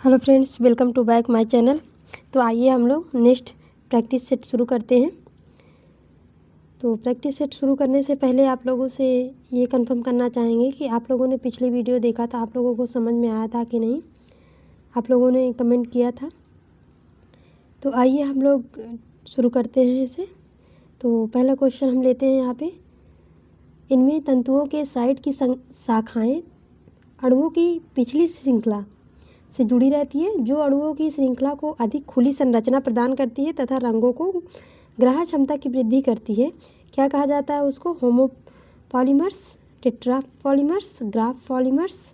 Hello friends, welcome to back my channel. तो आइए हम लोग नेक्स्ट प्रैक्टिस सेट शुरू करते हैं। तो प्रैक्टिस सेट शुरू करने से पहले आप लोगों से ये कंफर्म करना चाहेंगे कि आप लोगों ने पिछली वीडियो देखा था, आप लोगों को समझ में आया था कि नहीं। आप लोगों ने कमेंट किया था। तो आइए हम लोग शुरू करते हैं इसे। तो पहला क्वेश्चन हम लेते हैं यहाँ पे। इनमें तंतुओं के साइड की शाखाएँ अणुओं की पिछली श्रृंखला से जुड़ी रहती है, जो अणुओं की श्रृंखला को अधिक खुली संरचना प्रदान करती है तथा रंगों को ग्रहण क्षमता की वृद्धि करती है। क्या कहा जाता है उसको? होमोपॉलीमर्स, टेट्रापॉलीमर्स, ग्राफ पॉलीमर्स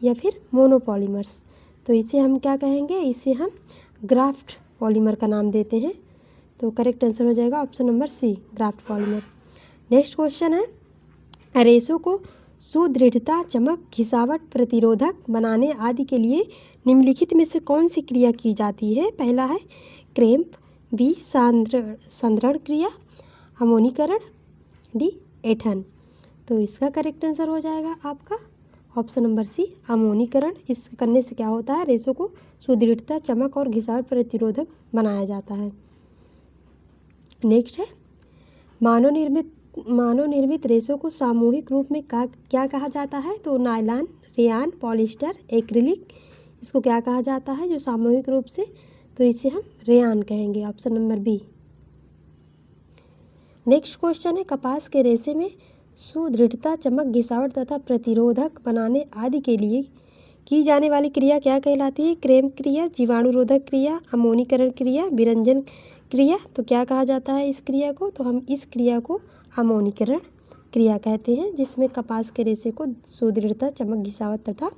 या फिर मोनोपॉलीमर्स। तो इसे हम क्या कहेंगे? इसे हम ग्राफ्ट पॉलीमर का नाम देते हैं। तो करेक्ट आंसर हो जाएगा option number C, graft polymer. Next question है, रेशों को सुदृढ़ता, चमक, घिसावट, प्रतिरोधक बनाने आदि के लिए निम्नलिखित में से कौन सी क्रिया की जाती है? पहला है क्रेम्प, बी सांद्रण क्रिया, अमोनीकरण, डी ऐंठन। तो इसका करेक्ट आंसर हो जाएगा आपका ऑप्शन नंबर सी, अमोनीकरण। इस करने से क्या होता है? रेशों को सुदृढ़ता, चमक और घिसावट प्रतिरोधक बनाया जाता है। नेक्स्ट है, मानव निर्मित रेशों को सामूहिक रूप में क्या कहा जाता है? तो नायलॉन, रेयान, पॉलिस्टर, एक्रिलिक। इसको क्या कहा जाता है जो सामूहिक रूप से? तो इसे हम रेयान कहेंगे, option number B. Next question है, कपास के रेशे में सुदृढ़ता, चमक, घिसावट तथा प्रतिरोधक बनाने आदि के लिए की जाने वाली क्रिया क्या कहलाती है? क्रेम क्रिया, जीवाणुरोधक क्रिया, अमोनीकरण क्रिया, विरंजन क्रिया। तो क्या कहा जाता है इस क्रिया को? तो हम इस क्रिया को अमोनीकरण क्रिया कहते हैं, जिसमें कपास के रेशे को सुदृढ़ता, चमक, घिसावट तथा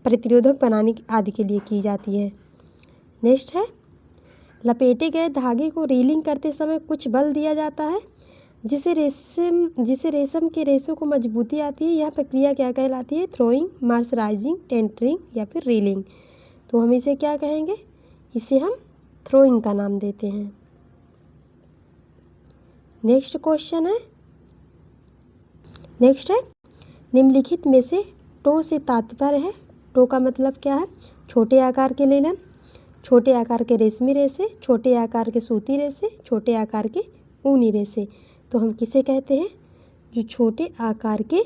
प्रतिरोधक बनाने आदि के लिए की जाती है। नेक्स्ट है, लपेटे गए धागे को रीलिंग करते समय कुछ बल दिया जाता है जिसे रेशम के रेशों को मजबूती आती है। यह प्रक्रिया क्या कहलाती है? थ्रोइंग, मर्सराइजिंग, टेंटरिंग या फिर रीलिंग। तो हम इसे क्या कहेंगे? इसे हम थ्रोइंग का नाम देते हैं। नेक्स्ट क्वेश्चन है, निम्नलिखित में से टो से तात्पर्य है? टो का मतलब क्या है? छोटे आकार के लेलन, छोटे आकार के रेशमी रेशे, छोटे आकार के सूती रेशे, छोटे आकार के ऊनी रेशे। तो हम किसे कहते हैं? जो छोटे आकार के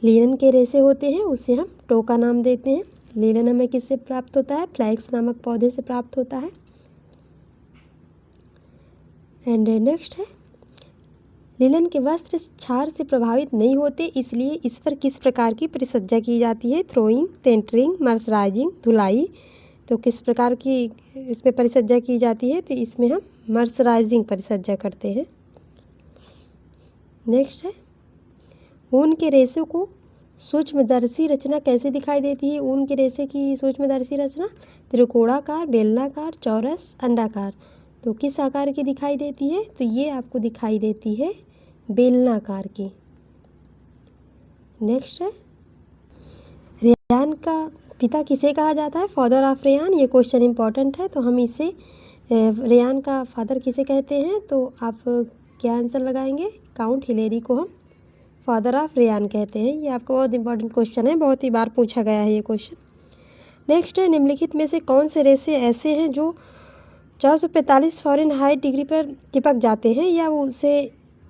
लीलन के रेशे होते हैं उसे हम टो का नाम देते हैं। लीलन हमें किससे प्राप्त होता है? फ्लैक्स नामक पौधे से प्राप्त होता है। एंड नेक्स्ट है, लीलन के वस्त्र क्षार से प्रभावित नहीं होते, इसलिए इस पर किस प्रकार की परिचर्या की जाती है? थ्रोइंग, टेंटरिंग, मर्सराइजिंग, धुलाई। तो किस प्रकार की इस पर परिचर्या की जाती है? तो इसमें हम मर्सराइजिंग परिचर्या करते हैं। नेक्स्ट है, ऊन के रेशे को सूक्ष्मदर्शी रचना कैसे दिखाई देती है? ऊन के रेशे की सूक्ष्मदर्शी रचना त्रिकोणाकार, बेलनाकार, चौरस, अंडाकार। तो किस आकार की दिखाई देती है? तो ये आपको दिखाई देती है बेलनाकार की। नेक्स्ट है, रेयान का पिता किसे कहा जाता है? Father of rayon. ये क्वेश्चन इंपॉर्टेंट है, तो हम इसे रेयान का फादर किसे कहते हैं? तो आप क्या आंसर लगाएंगे? काउंट हिलेरी को हम फादर ऑफ रेयान कहते हैं। ये आपका बहुत इंपॉर्टेंट क्वेश्चन है, बहुत ही बार पूछा गया है ये क्वेश्चन। नेक्स्ट है, निम्नलिखित में से कौन से रेशे ऐसे हैं जो 445 फ़ारेनहाइट डिग्री पर चिपक जाते हैं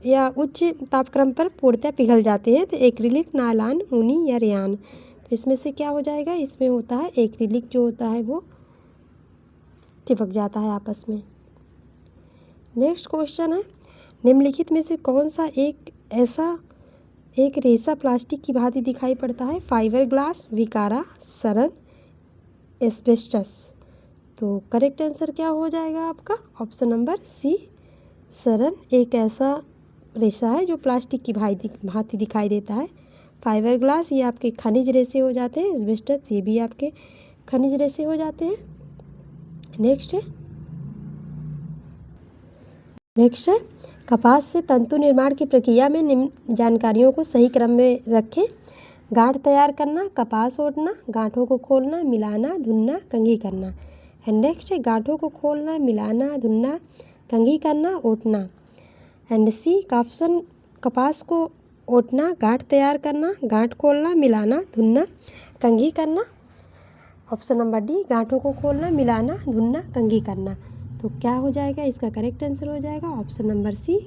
या उच्च तापक्रम पर पूर्णतः पिघल जाते हैं? तो एक्रिलिक, नायलॉन, ऊनी या रेयान। तो इसमें से क्या हो जाएगा? इसमें होता है एक्रिलिक, जो होता है वो चिपक जाता है आपस में। नेक्स्ट क्वेश्चन है, निम्नलिखित में से कौन सा एक रेशा प्लास्टिक की भांति दिखाई पड़ता है? फाइबर ग्लास, विकारा, सरन, एस्बेस्टस। तो करेक्ट आंसर क्या हो जाएगा आपका? ऑप्शन नंबर सी, सरन एक ऐसा रेशा है जो प्लास्टिक की भांति दिखाई देता है। फाइबर ग्लास ये आपके खनिज रेशे हो जाते हैं, एस्बेस्टस ये भी आपके खनिज रेशे हो जाते हैं। नेक्स्ट है, कपास से तंतु निर्माण की प्रक्रिया में निम्न जानकारियों को सही क्रम में रखें। गांठ तैयार करना, कपास ओढ़ना, गांठों को खोलना, मिलाना, धुनना, कंघी करना। एंड नेक्स्ट है, गांठों को खोलना, मिलाना, धुनना, कंघी करना, ओढ़ना। एंड सी का ऑप्शन, कपास को ओढ़ना, गांठ तैयार करना, गांठ खोलना, मिलाना, धुनना, कंघी करना ऑप्शन नंबर डी, गांठों को खोलना, मिलाना, धुनना, कंघी करना। तो क्या हो जाएगा इसका करेक्ट आंसर हो जाएगा ऑप्शन नंबर सी।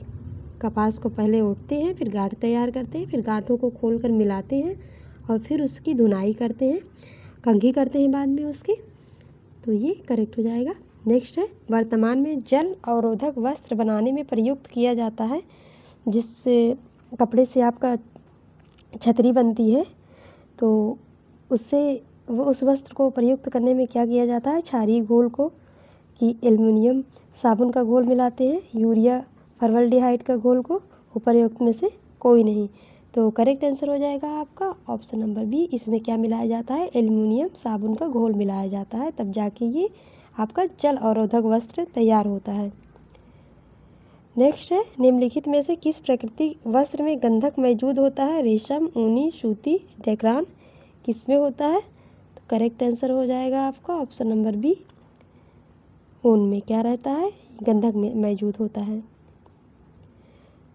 कपास को पहले ओटते हैं, फिर गांठ तैयार करते हैं, फिर गांठों को खोलकर मिलाते हैं और फिर उसकी धुनाई करते हैं, कंघी करते हैं बाद में उसकी। तो ये करेक्ट हो जाएगा। नेक्स्ट है, वर्तमान में जल अवरोधक वस्त्र बनाने में प्रयुक्त किया जाता है। जिस कपड़े से आपका छतरी बनती है तो उससे वो उस वस्त्र को प्रयुक्त करने में क्या किया जाता है, क्षारीय घोल को कि एल्युमिनियम साबुन का घोल मिलाते हैं, यूरिया फॉर्मल्डिहाइड का घोल को, उपर्युक्त में से कोई नहीं। तो करेक्ट आंसर हो जाएगा आपका ऑप्शन नंबर बी। इसमें क्या मिलाया जाता है, एल्युमिनियम साबुन का घोल मिलाया जाता है, तब जाके ये आपका जल अवरोधक वस्त्र तैयार होता है। नेक्स्ट है, निम्नलिखित में से किस प्राकृतिक वस्त्र में गंधक मौजूद होता है, रेशम, ऊनी, सूती, डेक्रान, किस में होता है? तो करेक्ट आंसर हो जाएगा आपका ऑप्शन नंबर बी, ऊन में क्या रहता है, गंधक में मौजूद होता है।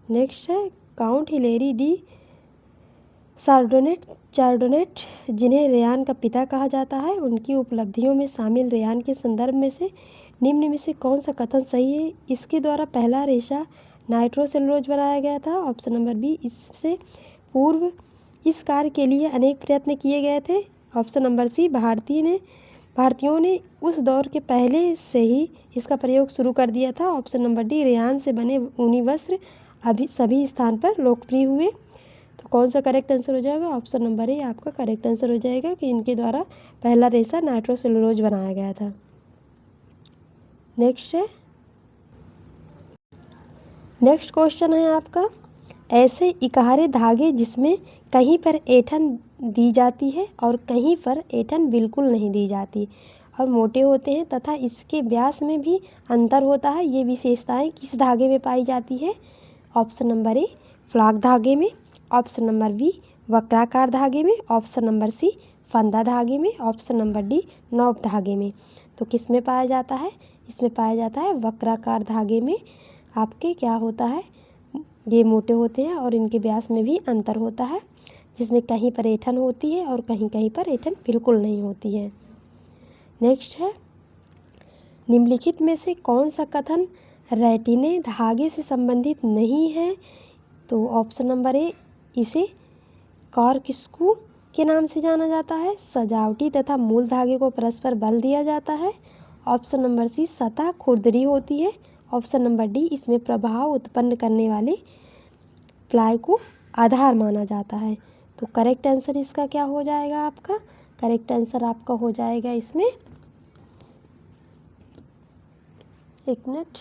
नेक्स्ट है, काउंट हिलेरी डी चार्डोनेट जिन्हें रेयान का पिता कहा जाता है, उनकी उपलब्धियों में शामिल रेयान के संदर्भ में से निम्न में से कौन सा कथन सही है? इसके द्वारा पहला रेशा नाइट्रोसेलुलोज बनाया गया था, ऑप्शन नंबर बी। इससे पूर्व इस कार्य के लिए अनेक प्रयत्न किए गए थे, ऑप्शन नंबर सी। भारतीयों ने उस दौर के पहले से ही इसका प्रयोग शुरू कर दिया था, ऑप्शन नंबर डी। रेयान से बने ऊनी वस्त्र अभी सभी स्थान पर लोकप्रिय हुए। तो कौन सा करेक्ट आंसर हो जाएगा, ऑप्शन नंबर ए आपका करेक्ट आंसर हो जाएगा कि इनके द्वारा पहला रेशा नाइट्रोसेलुलोज बनाया गया था। नेक्स्ट क्वेश्चन है आपका, ऐसे इकहारे धागे जिसमें कहीं पर ऐंठन दी जाती है और कहीं पर ऐंठन बिल्कुल नहीं दी जाती और मोटे होते हैं तथा इसके व्यास में भी अंतर होता है, ये विशेषताएं किस धागे में पाई जाती है? ऑप्शन नंबर ए फ्लाक धागे में, ऑप्शन नंबर बी वक्राकार धागे में, ऑप्शन नंबर सी फंदा धागे में, ऑप्शन नंबर डी नॉब धागे में। तो किस में पाया जाता है? इसमें पाया जाता है वक्राकार धागे में। आपके क्या होता है, ये मोटे होते हैं और इनके व्यास में भी अंतर होता है, जिसमें कहीं पर ऐंठन होती है और कहीं कहीं पर ऐंठन बिल्कुल नहीं होती है। नेक्स्ट है, निम्नलिखित में से कौन सा कथन रेटिने धागे से संबंधित नहीं है? तो ऑप्शन नंबर ए, इसे कॉर्कस्क्रू के नाम से जाना जाता है, सजावटी तथा मूल धागे को परस्पर बल दिया जाता है, ऑप्शन नंबर सी सतह खुरदरी होती है, ऑप्शन नंबर डी इसमें प्रभाव उत्पन्न करने वाले प्लाई को आधार माना जाता है। तो करेक्ट आंसर इसका क्या हो जाएगा आपका? करेक्ट आंसर आपका हो जाएगा इसमें, एक मिनट,